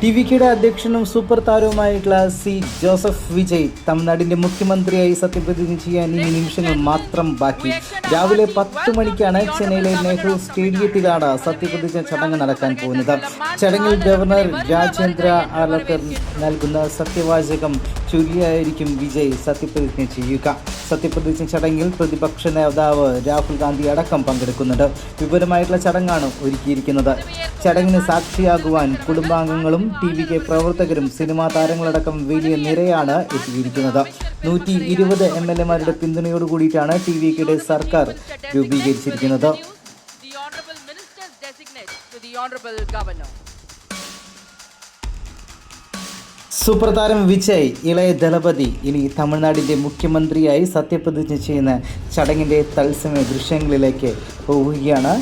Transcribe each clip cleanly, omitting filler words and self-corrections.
ടിവികെയുടെ അധ്യക്ഷനും super താരവുമായിട്ടുള്ള C Joseph Vijay തമിഴ്നാടിൻ്റെ മുഖ്യമന്ത്രിയായി സത്യപ്രതിജ്ഞ ചെയ്യാൻ ഈ നിമിഷങ്ങൾ മാത്രം ബാക്കി. രാവിലെ 10 മണിക്കാണ് ചെന്നൈയിലെ നെഹ്റു സ്റ്റേഡിയത്തിലാണ് സത്യപ്രതിജ്ഞ ചടങ്ങ് നടക്കാൻ പോകുന്നത്. ചടങ്ങിൽ ഗവർണർ രാജേന്ദ്ര ആർലേക്കർ നൽകുന്ന സത്യവാചകം ചൊല്ലിയായിരിക്കും വിജയ് സത്യപ്രതിജ്ഞ ചെയ്യുക. സത്യപ്രതിജ്ഞ ചടങ്ങിൽ പ്രതിപക്ഷ നേതാവ് രാഹുൽ ഗാന്ധി അടക്കം പങ്കെടുക്കുന്നുണ്ട്. വിപുലമായിട്ടുള്ള ചടങ്ങാണ് ഒരുക്കിയിരിക്കുന്നത്. ചടങ്ങിന് സാക്ഷിയാകുവാൻ കുടുംബാംഗങ്ങളും ടിവികെ പ്രവർത്തകരും സിനിമാ താരങ്ങളടക്കം വലിയ നിരയാണ് എത്തിയിരിക്കുന്നത്. 120 MLA-മാരുടെ പിന്തുണയോട് കൂടിയിട്ടാണ് ടിവികെയുടെ സർക്കാർ രൂപീകരിച്ചിരിക്കുന്നത്. സൂപ്പർ താരം വിജയ് ഇളയ ദളപതി ഇനി തമിഴ്നാടിൻ്റെ മുഖ്യമന്ത്രിയായി സത്യപ്രതിജ്ഞ ചെയ്യുന്ന ചടങ്ങിൻ്റെ തത്സമയ ദൃശ്യങ്ങളിലേക്ക് പോവുകയാണ്.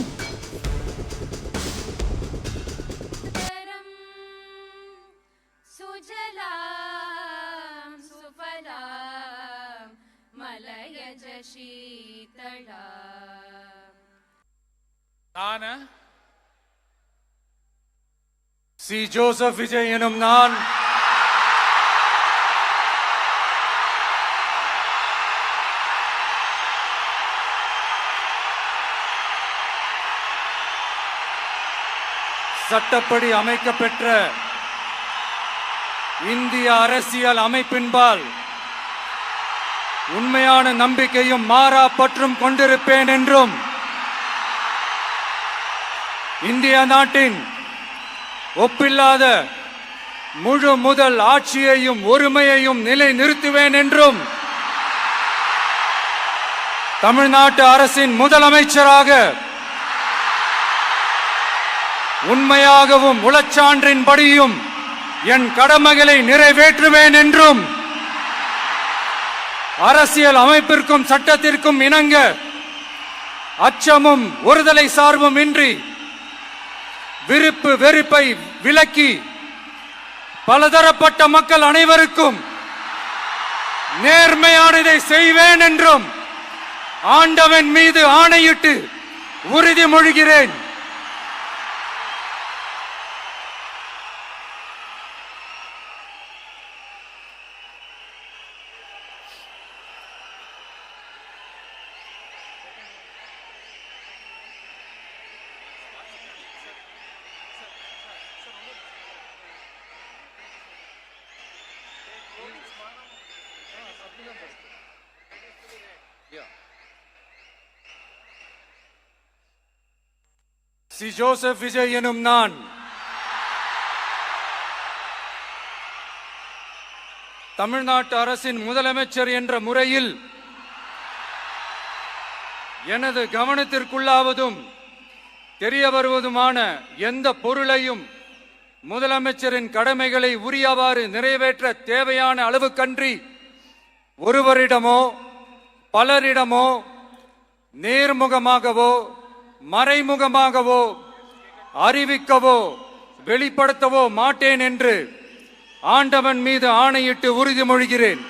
சி ஜோசப் விஜய் எனும் நான் சட்டப்படி அமைக்கப்பெற்ற இந்திய அரசியல் அமைப்பின்பால் உண்மையான நம்பிக்கையும் மாறா பற்றும் கொண்டிருப்பேன் என்றும் இந்திய நாட்டின் ஒப்பில்லாத முழு முதல் ஆட்சியையும் ஒருமையையும் நிலை நிறுத்துவேன் என்றும் தமிழ்நாட்டு அரசின் முதலமைச்சராக உண்மையாகவும் உளச்சான்றின்படியும் என் கடமைகளை நிறைவேற்றுவேன் என்றும் அரசியல் அமைப்பிற்கும் சட்டத்திற்கும் இணங்க அச்சமும் ஒருதலை சார்பும் இன்றி விருப்பு வெறுப்பை விலக்கி பலதரப்பட்ட மக்கள் அனைவருக்கும் நேர்மையானதை செய்வேன் என்றும் ஆண்டவன் மீது ஆணையிட்டு உறுதிமொழிகிறேன். சி ஜோசப் விஜய் எனும் நான் தமிழ்நாட்டு அரசின் முதலமைச்சர் என்ற முறையில் எனது கவனத்திற்குள்ளாவதும் தெரிய வருவதுமான எந்த பொருளையும் முதலமைச்சரின் கடமைகளை உரியவாறு நிறைவேற்ற தேவையான அளவுக்கன்றி ஒருவரிடமோ பலரிடமோ நேர்முகமாகவோ மறைமுகமாகவோ அறிவிக்கவோ வெளிப்படுத்தவோ மாட்டேன் என்று ஆண்டவன் மீது ஆணையிட்டு உறுதிமொழிகிறேன்.